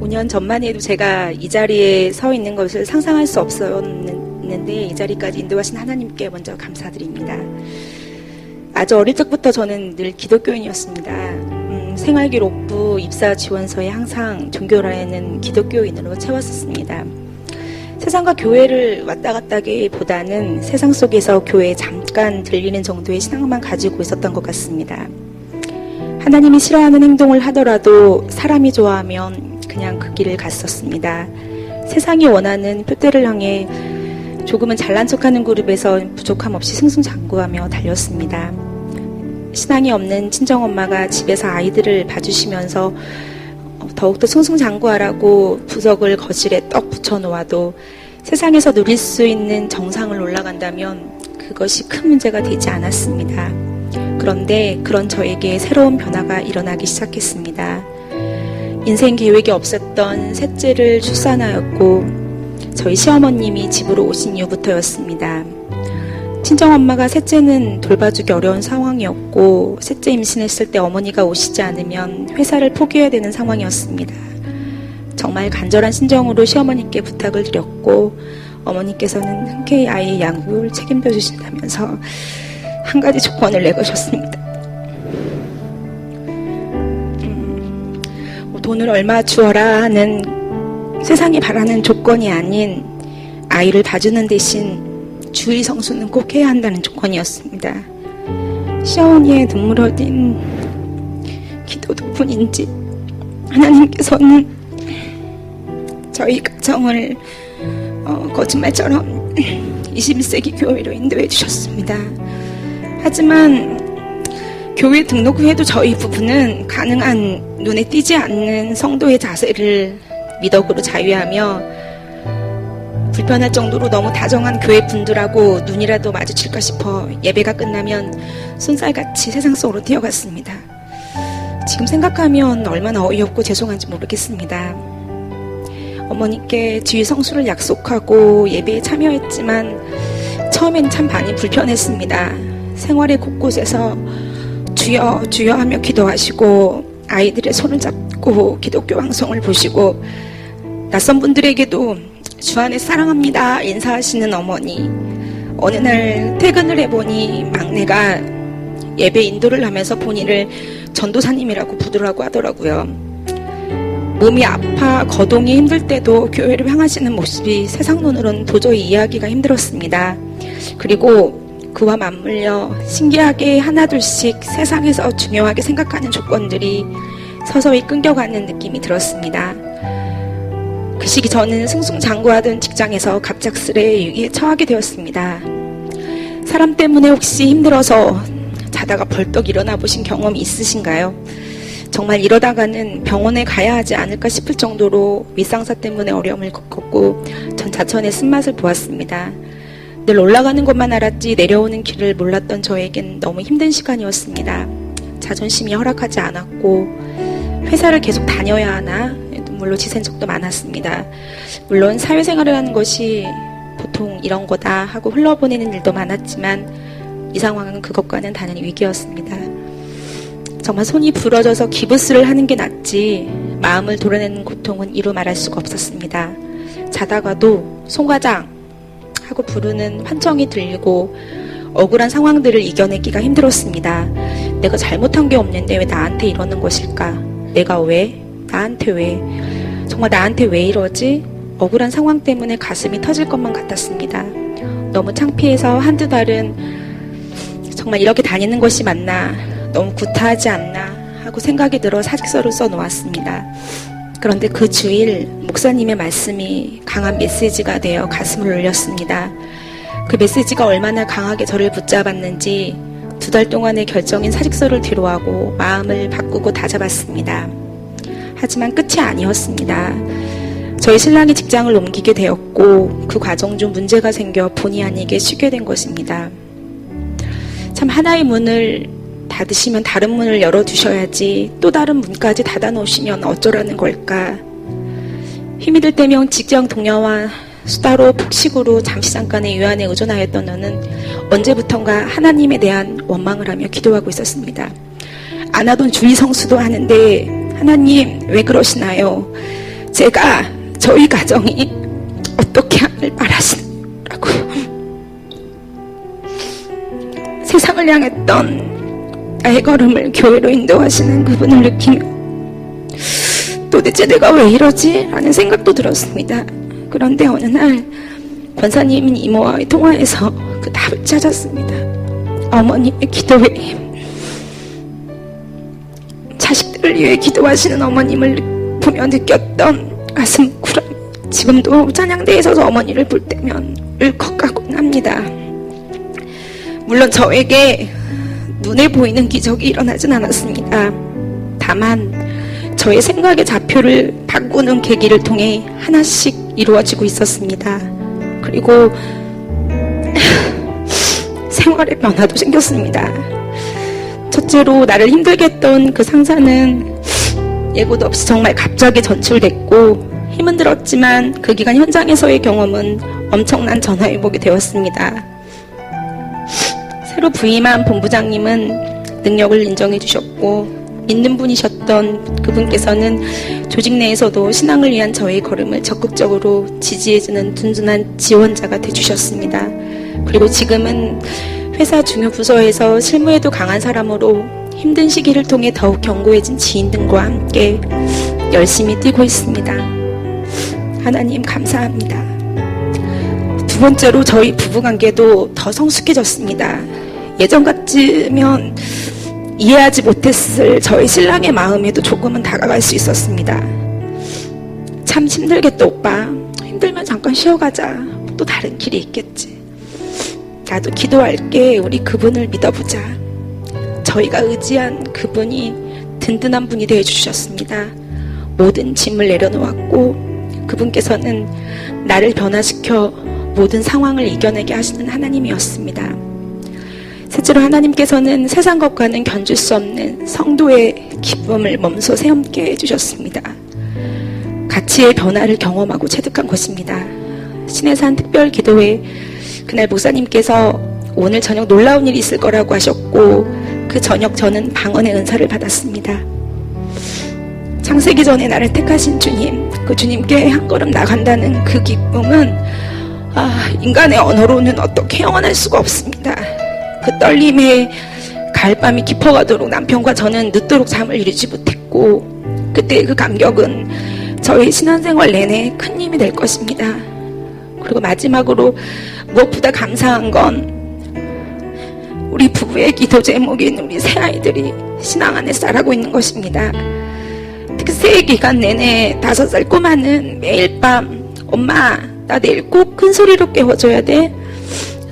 5년 전만 해도 제가 이 자리에 서 있는 것을 상상할 수 없었는데 이 자리까지 인도하신 하나님께 먼저 감사드립니다. 아주 어릴 적부터 저는 늘 기독교인이었습니다. 생활기록부, 입사 지원서에 항상 종교라는 기독교인으로 채웠었습니다. 세상과 교회를 왔다 갔다 하기보다는 세상 속에서 교회에 잠깐 들리는 정도의 신앙만 가지고 있었던 것 같습니다. 하나님이 싫어하는 행동을 하더라도 사람이 좋아하면 그냥 그 길을 갔었습니다. 세상이 원하는 표대를 향해 조금은 잘난 척하는 그룹에서 부족함 없이 승승장구하며 달렸습니다. 신앙이 없는 친정엄마가 집에서 아이들을 봐주시면서 더욱더 승승장구하라고 부적을 거실에 떡 붙여놓아도 세상에서 누릴 수 있는 정상을 올라간다면 그것이 큰 문제가 되지 않았습니다. 그런데 그런 저에게 새로운 변화가 일어나기 시작했습니다. 인생 계획이 없었던 셋째를 출산하였고 저희 시어머님이 집으로 오신 이후부터였습니다. 친정엄마가 셋째는 돌봐주기 어려운 상황이었고 셋째 임신했을 때 어머니가 오시지 않으면 회사를 포기해야 되는 상황이었습니다. 정말 간절한 심정으로 시어머니께 부탁을 드렸고 어머니께서는 흔쾌히 아이의 양육을 책임져 주신다면서 한 가지 조건을 내거셨습니다. 돈을 얼마 주어라 하는 세상이 바라는 조건이 아닌 아이를 봐주는 대신 주의 성수는 꼭 해야 한다는 조건이었습니다. 시어머니의 눈물 어린 기도 덕분인지 하나님께서는 저희 가정을 거짓말처럼 21세기 교회로 인도해 주셨습니다. 하지만 교회 등록 후에도 저희 부부는 가능한 눈에 띄지 않는 성도의 자세를 미덕으로 자유하며 불편할 정도로 너무 다정한 교회 분들하고 눈이라도 마주칠까 싶어 예배가 끝나면 손살같이 세상 속으로 뛰어갔습니다. 지금 생각하면 얼마나 어이없고 죄송한지 모르겠습니다. 어머니께 주의 성수를 약속하고 예배에 참여했지만 처음엔 참 많이 불편했습니다. 생활의 곳곳에서 주여 주여 하며 기도하시고 아이들의 손을 잡고 기독교 방송을 보시고 낯선 분들에게도 주 안에 사랑합니다 인사하시는 어머니. 어느 날 퇴근을 해보니 막내가 예배 인도를 하면서 본인을 전도사님이라고 부르라고 하더라고요. 몸이 아파 거동이 힘들 때도 교회를 향하시는 모습이 세상 눈으로는 도저히 이해하기가 힘들었습니다. 그리고 그와 맞물려 신기하게 하나둘씩 세상에서 중요하게 생각하는 조건들이 서서히 끊겨가는 느낌이 들었습니다. 그 시기 저는 승승장구하던 직장에서 갑작스레 위기에 처하게 되었습니다. 사람 때문에 혹시 힘들어서 자다가 벌떡 일어나 보신 경험이 있으신가요? 정말 이러다가는 병원에 가야 하지 않을까 싶을 정도로 윗상사 때문에 어려움을 겪었고 전 자천의 쓴맛을 보았습니다. 늘 올라가는 것만 알았지 내려오는 길을 몰랐던 저에겐 너무 힘든 시간이었습니다. 자존심이 허락하지 않았고 회사를 계속 다녀야 하나 눈물로 지샌 적도 많았습니다. 물론 사회생활을 하는 것이 보통 이런 거다 하고 흘러보내는 일도 많았지만 이 상황은 그것과는 다른 위기였습니다. 정말 손이 부러져서 기부스를 하는 게 낫지 마음을 도려내는 고통은 이루 말할 수가 없었습니다. 자다가도 송과장 하고 부르는 환청이 들리고 억울한 상황들을 이겨내기가 힘들었습니다. 내가 잘못한 게 없는데 왜 나한테 이러는 것일까? 내가 왜? 나한테 왜? 정말 나한테 왜 이러지? 억울한 상황 때문에 가슴이 터질 것만 같았습니다. 너무 창피해서 한두 달은 정말 이렇게 다니는 것이 맞나? 너무 구타하지 않나? 하고 생각이 들어 사직서를 써놓았습니다. 그런데 그 주일 목사님의 말씀이 강한 메시지가 되어 가슴을 울렸습니다. 그 메시지가 얼마나 강하게 저를 붙잡았는지 2달 동안의 결정인 사직서를 뒤로하고 마음을 바꾸고 다잡았습니다. 하지만 끝이 아니었습니다. 저희 신랑이 직장을 옮기게 되었고 그 과정 중 문제가 생겨 본의 아니게 쉬게 된 것입니다. 참 하나의 문을 닫으시면 다른 문을 열어두셔야지 또 다른 문까지 닫아놓으시면 어쩌라는 걸까. 힘이 들 때면 직장 동료와 수다로 폭식으로 잠시 잠깐의 유한에 의존하였던 너는 언제부턴가 하나님에 대한 원망을 하며 기도하고 있었습니다. 안 하던 주의 성수도 하는데 하나님 왜 그러시나요? 제가 저희 가정이 어떻게 하길 바라시느라고요. 세상을 향했던 나의 걸음을 교회로 인도하시는 그분을 느끼며 도대체 내가 왜 이러지? 라는 생각도 들었습니다. 그런데 어느 날 권사님인 이모와의 통화에서 그 답을 찾았습니다. 어머님의 기도의 힘. 자식들을 위해 기도하시는 어머님을 보며 느꼈던 가슴 구람. 지금도 찬양대에 서서 어머니를 볼 때면 울컥하곤 합니다. 물론 저에게 눈에 보이는 기적이 일어나진 않았습니다. 다만 저의 생각의 좌표를 바꾸는 계기를 통해 하나씩 이루어지고 있었습니다. 그리고 생활의 변화도 생겼습니다. 첫째로 나를 힘들게 했던 그 상사는 예고도 없이 정말 갑자기 전출됐고 힘은 들었지만 그 기간 현장에서의 경험은 엄청난 전화위복이 되었습니다. 새로 부임한 본부장님은 능력을 인정해 주셨고 믿는 분이셨던 그분께서는 조직 내에서도 신앙을 위한 저의 걸음을 적극적으로 지지해주는 든든한 지원자가 되주셨습니다. 그리고 지금은 회사 중요 부서에서 실무에도 강한 사람으로 힘든 시기를 통해 더욱 견고해진 지인들과 함께 열심히 뛰고 있습니다. 하나님 감사합니다. 두 번째로 저희 부부관계도 더 성숙해졌습니다. 예전 같으면 이해하지 못했을 저희 신랑의 마음에도 조금은 다가갈 수 있었습니다. 참 힘들겠다 오빠. 힘들면 잠깐 쉬어가자. 또 다른 길이 있겠지. 나도 기도할게. 우리 그분을 믿어보자. 저희가 의지한 그분이 든든한 분이 되어주셨습니다. 모든 짐을 내려놓았고 그분께서는 나를 변화시켜 모든 상황을 이겨내게 하시는 하나님이었습니다. 셋째로 하나님께서는 세상 것과는 견줄 수 없는 성도의 기쁨을 몸소 새엄게 해주셨습니다. 가치의 변화를 경험하고 체득한 것입니다. 신해산 특별기도회 그날 목사님께서 오늘 저녁 놀라운 일이 있을 거라고 하셨고 그 저녁 저는 방언의 은사를 받았습니다. 창세기 전에 나를 택하신 주님, 그 주님께 한 걸음 나간다는 그 기쁨은 인간의 언어로는 어떻게 영원할 수가 없습니다. 그 떨림에 가을밤이 깊어가도록 남편과 저는 늦도록 잠을 이루지 못했고 그때 그 감격은 저희 신앙생활 내내 큰 힘이 될 것입니다. 그리고 마지막으로 무엇보다 감사한 건 우리 부부의 기도 제목인 우리 새아이들이 신앙 안에 자라고 있는 것입니다. 특세 기간 내내 5살 꼬마는 매일 밤 엄마 나 내일 꼭 큰 소리로 깨워줘야 돼.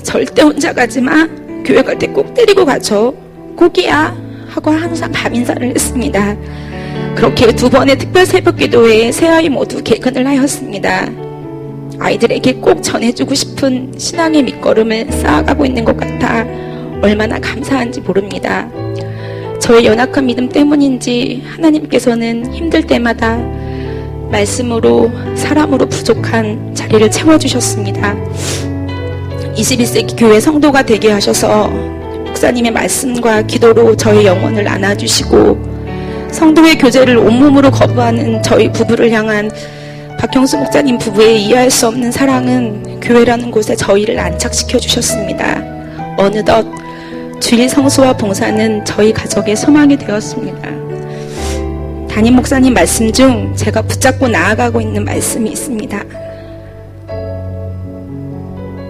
절대 혼자 가지 마. 교회 갈 때 꼭 데리고 가줘. 꼭이야. 하고 항상 밤 인사를 했습니다. 그렇게 2번의 특별 새벽 기도회에 새아이 모두 개근을 하였습니다. 아이들에게 꼭 전해주고 싶은 신앙의 밑거름을 쌓아가고 있는 것 같아 얼마나 감사한지 모릅니다. 저의 연약한 믿음 때문인지 하나님께서는 힘들 때마다 말씀으로 사람으로 부족한 자리를 채워주셨습니다. 21세기 교회 성도가 되게 하셔서 목사님의 말씀과 기도로 저의 영혼을 안아주시고 성도의 교제를 온몸으로 거부하는 저희 부부를 향한 박형수 목사님 부부의 이해할 수 없는 사랑은 교회라는 곳에 저희를 안착시켜 주셨습니다. 어느덧 주일 성수와 봉사는 저희 가족의 소망이 되었습니다. 담임 목사님 말씀 중 제가 붙잡고 나아가고 있는 말씀이 있습니다.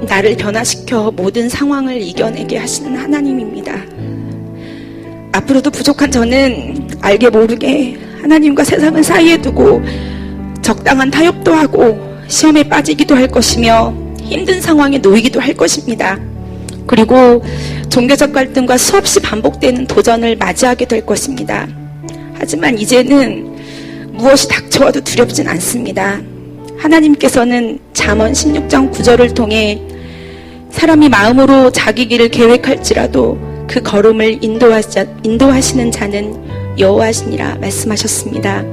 나를 변화시켜 모든 상황을 이겨내게 하시는 하나님입니다. 앞으로도 부족한 저는 알게 모르게 하나님과 세상을 사이에 두고 적당한 타협도 하고 시험에 빠지기도 할 것이며 힘든 상황에 놓이기도 할 것입니다. 그리고 종교적 갈등과 수없이 반복되는 도전을 맞이하게 될 것입니다. 하지만 이제는 무엇이 닥쳐와도 두렵진 않습니다. 하나님께서는 잠언 16장 9절을 통해 사람이 마음으로 자기 길을 계획할지라도 그 걸음을 인도하시는 자는 여호와시니라 말씀하셨습니다.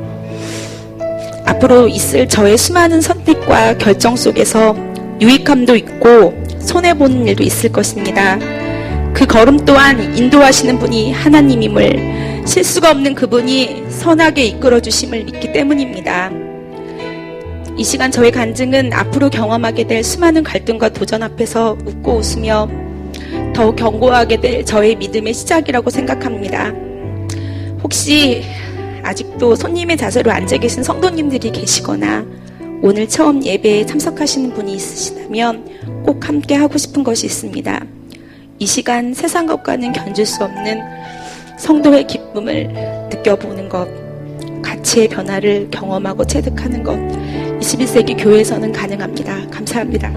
앞으로 있을 저의 수많은 선택과 결정 속에서 유익함도 있고 손해보는 일도 있을 것입니다. 그 걸음 또한 인도하시는 분이 하나님임을, 실수가 없는 그분이 선하게 이끌어 주심을 믿기 때문입니다. 이 시간 저의 간증은 앞으로 경험하게 될 수많은 갈등과 도전 앞에서 웃고 웃으며 더욱 견고하게 될 저의 믿음의 시작이라고 생각합니다. 혹시 아직도 손님의 자세로 앉아 계신 성도님들이 계시거나 오늘 처음 예배에 참석하시는 분이 있으시다면 꼭 함께 하고 싶은 것이 있습니다. 이 시간 세상 것과는 견줄 수 없는 성도의 기쁨을 느껴보는 것, 가치의 변화를 경험하고 체득하는 것, 21세기 교회에서는 가능합니다. 감사합니다.